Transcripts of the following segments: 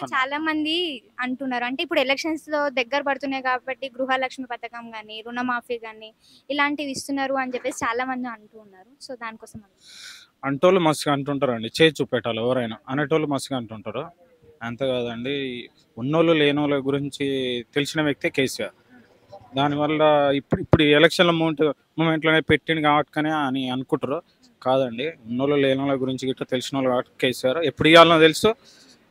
ఒక చాలా మంది అంటున్నారు. అంటే ఇప్పుడు ఎలక్షన్స్‌లో దగ్గర పడుతున్నాయి కాబట్టి గృహలక్ష్మి పథకం గాని, రుణమాఫీ గాని ఇలాంటివి ఇస్తున్నారు అని చెప్పేసి చాలా మంది అంటూ ఉన్నారు. సో దానికోసం అంటోళ్ళు మస్తుగా అంటుంటారండి. చేసి చూపెట్టాలి ఎవరైనా. అనేటోళ్ళు మస్తుగా అంటుంటారు. అంతే కాదండి. ఉన్నోళ్ళు లేనోళ్ళ గురించి తెలిసిన వ్యక్తే కేసీఆర్. దానివల్ల ఇప్పుడు ఇప్పుడు ఈ ఎలక్షన్ల మూమెంట్లోనే పెట్టిండు కాబట్టికనే అని అనుకుంటారు. కాదండి. ఉన్నోళ్ళు లేనోళ్ళ గురించి గిట్లా తెలిసిన వాళ్ళు కాబట్టి కేసీఆర్. ఎప్పుడు ఇవ్వాలనో తెలుసు.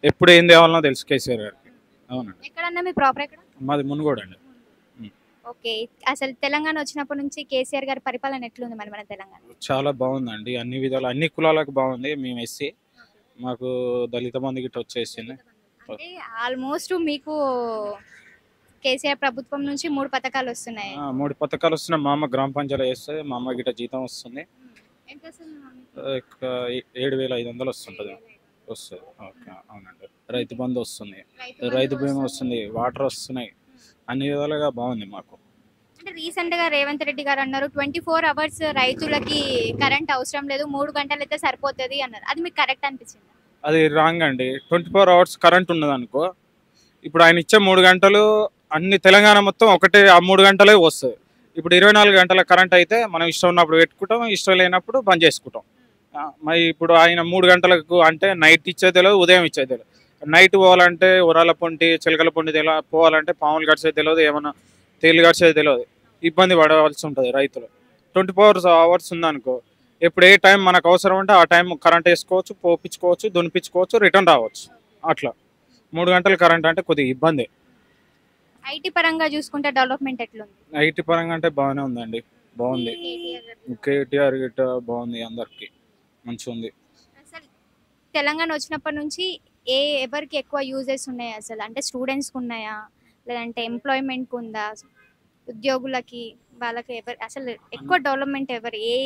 ఎప్పుడు ఏం తేవాలనో తెలుసు కేసీఆర్ గారికి. అవునండి. ఎక్కడన్నా మీ ప్రాపర్ ఎక్కడ? మాది మునుగోడు అండి. ఓకే. అసలు తెలంగాణ వచ్చినప్పటి నుంచి కేసీఆర్ గారి పరిపాలన ఎట్లుంది మరి మన తెలంగాణ? చాలా బాగుందండి. అన్ని విధాలు అన్ని కులాలకు బాగుంది. మేము ఎస్సీ. మాకు దళిత బంధు గిట్ట వచ్చేసింది. అంటే ఆల్మోస్ట్ మీకు కేసీఆర్ ప్రభుత్వం నుంచి 3 పథకాలు వస్తున్నాయి. 3 పథకాలు వస్తున్నాయి. మా అమ్మ గ్రామ పంచాయతీ చేస్తుంది. మా అమ్మ గిట్ట జీతం వస్తుంది. ఎంతొస్తుంది మమ్మీకి? 7,500 వస్తుంటుంది. వస్తుంది. ఓకే. అవునండి. రైతు బంధు వస్తుంది. రైతు బీమా వస్తుంది. వాటర్ వస్తున్నాయి. అన్ని విధాలుగా బాగుంది మాకు. అంటే రీసెంట్‌గా రేవంత్ రెడ్డి గారు అన్నారు 24 అవర్స్ రైతులకి కరెంట్ అవసరం లేదు. 3 గంటలైతే సరిపోతది అన్నారు. అది మీకు కరెక్ట్ అనిపించిందా? అది రాంగ్ అండి. 24 అవర్స్ కరెంట్ ఉన్నదనుకో, ఇప్పుడు ఆయన ఇచ్చే 3 గంటలు అన్ని తెలంగాణ మొత్తం ఒకటే ఆ 3 గంటలే వస్తుంది. ఇప్పుడు 24 గంటల కరెంట్ అయితే మనం ఇష్టం ఉన్నప్పుడు పెట్టుకుంటాం, ఇష్టం లేనప్పుడు బంద్ చేసుకుంటాం. మరి ఇప్పుడు ఆయన 3 గంటలకు అంటే నైట్ ఇచ్చేది తెలియదు, ఉదయం ఇచ్చేది తెలియదు. నైట్ పోవాలంటే ఉరాల పొంటి చిలకల పొంటి పోవాలంటే పాములు గడిచేది తెలియదు, ఏమన్నా తేలు గడిచేది తెలియదు. ఇబ్బంది పడవలసి ఉంటుంది రైతులు. 24 అవర్స్ ఉందనుకో, ఎప్పుడు ఏ టైం మనకు అవసరం ఉంటే ఆ టైం కరెంట్ వేసుకోవచ్చు, పోపించుకోవచ్చు, దునిపించుకోవచ్చు, రిటర్న్ రావచ్చు. అట్లా 3 గంటలు కరెంట్ అంటే కొద్దిగా ఇబ్బంది. ఐటీ పరంగా చూసుకుంటే డెవలప్‌మెంట్ ఎట్లుంది? ఐటీ పరంగా అంటే బాగానే ఉందండి. బాగుంది. కేటీఆర్ గిట్ట బాగుంది. అందరికి మంచిగా ఉంది. అసలు తెలంగాణ వచ్చినప్పటి నుంచి ఎవరికి ఎక్కువ యూజెస్ ఉన్నాయి అసలు? అంటే స్టూడెంట్స్‌కి ఉన్నాయా? లేదంటే ఎంప్లాయ్‌మెంట్‌కి ఉందా? ఉద్యోగులకి వాళ్ళకి అసలు ఎక్కువ డెవలప్‌మెంట్ ఏ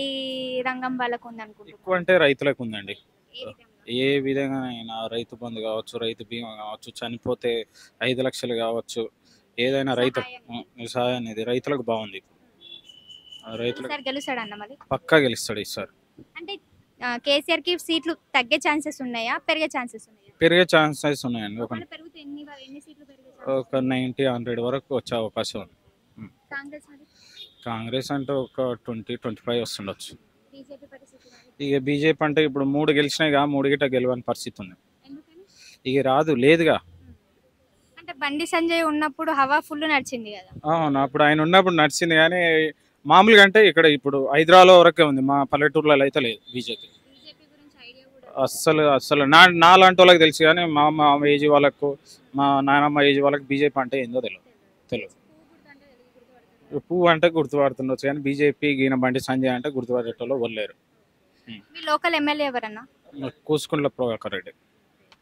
రంగం వాళ్ళకి ఉందనుకుంటున్నారు? ఎక్కువ అంటే రైతులకు ఉందండి. ఏ విధంగా? ఏ విధంగా అయినా రైతు బంధు కావచ్చు, రైతు బీమా కావచ్చు, చనిపోతే 5 లక్షలు కావచ్చు, ఏదైనా రైతు సహాయానికి. సహాయం అనేది రైతులకు బాగుంది. రైతులకు ఈసారి గెలుస్తాడన్న మరి? పక్కా గెలుస్తాడు ఈసారి. అంటే కేసీఆర్‌కి సీట్లు తగ్గే ఛాన్సెస్ ఉన్నాయా? పెరిగే ఛాన్సెస్ ఉన్నాయా? పెరిగే ఛాన్సెస్ ఉన్నాయండి. ఒకవేళ పెరిగితే ఎన్ని సీట్లు పెరిగే ఒక 90, 100 వరకు వచ్చే అవకాశం ఉంది. కాంగ్రెస్ మరి? కాంగ్రెస్ అంటే ఒక 20, 25 వస్తుండొచ్చు. బీజేపీ పరిస్థితి మరి? ఇక బీజేపీ అంటే ఇప్పుడు 3 గెలిచినాయిగా, 3 గిట్ట గెలవని పరిస్థితి ఉంది. ఎందుకని? ఇక రాదు, లేదుగా. అంటే బండి సంజయ్ ఉన్నప్పుడు హవా ఫుల్ నడిచింది కదా. అవును, అప్పుడు ఆయన ఉన్నప్పుడు నడిచింది కానీ మామూలుగా అంటే ఇక్కడ ఇప్పుడు హైదరాబాద్లో వరకే ఉంది. మా పల్లెటూర్లలో అయితే లేదు బీజేపీ. బీజేపీ గురించి ఐడియా కూడా అస్సలు నాలాంటి వాళ్ళకి తెలుసు కానీ మా అమ్మ ఏజ్ వాళ్ళకు, మా నాన్నమ్మ ఏజ్ వాళ్ళకి బీజేపీ అంటే ఏందో తెలియదు. పువ్వు అంటే గుర్తుపడుతుండొచ్చు కానీ బీజేపీ ఈయన బండి సంజయ్ అంటే గుర్తుపడేటోళ్ళు వల్లేరు. మీ లోకల్ ఎమ్మెల్యే ఎవరన్నా? కూసుకుంట్ల ప్రభాకర్ రెడ్డి.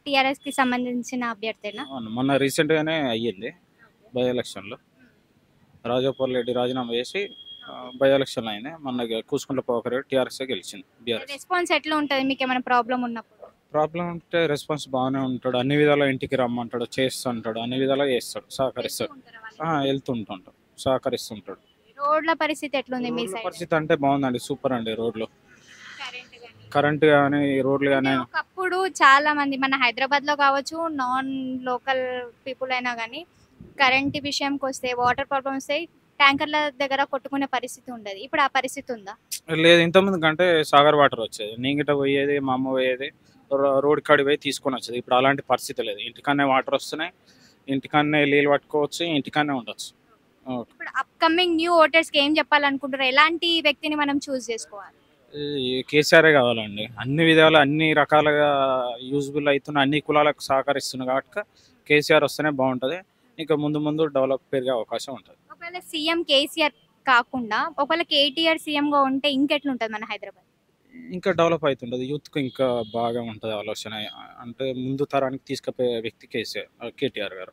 టీఆర్ఎస్ కి సంబంధించిన అభ్యర్థేనా? అవును, మొన్న రీసెంట్గానే అయ్యింది బై ఎలక్షన్లో. రాజగోపాల్ రెడ్డి రాజీనామా చేసి బై ఎలక్షన్లో అయింది. మొన్న కూసుకుంట్ల ప్రభాకర్ రెడ్డి టీఆర్ఎస్ గెలిచింది. బీఆర్ఎస్ రెస్పాన్స్ ఎట్లా ఉంటుంది మీకు ఏమైనా ప్రాబ్లం ఉన్నప్పుడు? ప్రాబ్లం ఉంటే రెస్పాన్స్ బాగానే ఉంటాడు. అన్ని విధాలా ఇంటికి రమ్మంటాడు, చేస్తుంటాడు, అన్ని విధాలుగా చేస్తాడు, సహకరిస్తాడు. వెళ్తుంటాడు, సహకరిస్తుంటాడు. రోడ్ల పరిస్థితి ఎట్లుంది మీ రోడ్ల సైడ్? పరిస్థితి అంటే బాగుందండి, సూపర్ అండి. రోడ్లు, కరెంట్ గానీ? కరెంట్ కానీ, రోడ్లు కానీ. ఒకప్పుడు చాలా మంది మన హైదరాబాద్ లో కావచ్చు, నాన్ లోకల్ పీపుల్ అయినా కానీ కరెంట్ విషయంకి వస్తే, వాటర్ ప్రాబ్లమ్స్ వస్తే ట్యాంకర్ల దగ్గర కొట్టుకునే పరిస్థితి ఉండదు. ఇప్పుడు ఆ పరిస్థితి ఉందా? లేదు, ఇంతకుముందు కంటే సాగర్ వాటర్ వచ్చేది. నీగిట పోయేది, మా అమ్మ పోయేది, రోడ్ కాడి పోయి తీసుకొని వచ్చేది. ఇప్పుడు అలాంటి పరిస్థితి లేదు. ఇంటికన్నే వాటర్ వస్తున్నాయి, ఇంటికన్నే నీళ్ళు పట్టుకోవచ్చు, ఇంటికన్నే ఉండొచ్చు. ఇప్పుడు అప్కమింగ్ న్యూ ఓటర్స్ కి ఏం చెప్పాలనుకుంటారు? ఎలాంటి వ్యక్తిని మనం చూస్ చేసుకోవాలి? ఈ కేసీఆరే కావాలండి. అన్ని విధాలు అన్ని రకాలుగా యూజ్ఫుల్ అవుతున్న అన్ని కులాలకు సహకరిస్తున్న కాబట్టి కేసీఆర్ వస్తేనే బాగుంటుంది. ఇంకా ముందు ముందు డెవలప్ పెరిగే అవకాశం ఉంటుంది. ఒకవేళ సీఎం కేసీఆర్ కాకుండా ఒకవేళ కేటీఆర్ సీఎం గా ఉంటే ఇంకెట్లుంటది మన హైదరాబాద్? ఇంకా డెవలప్ అవుతుంటుంది. యూత్కు ఇంకా బాగా ఉంటుంది ఆలోచన. అంటే ముందు తరానికి తీసుకుపోయే వ్యక్తి కేటీఆర్ గారు.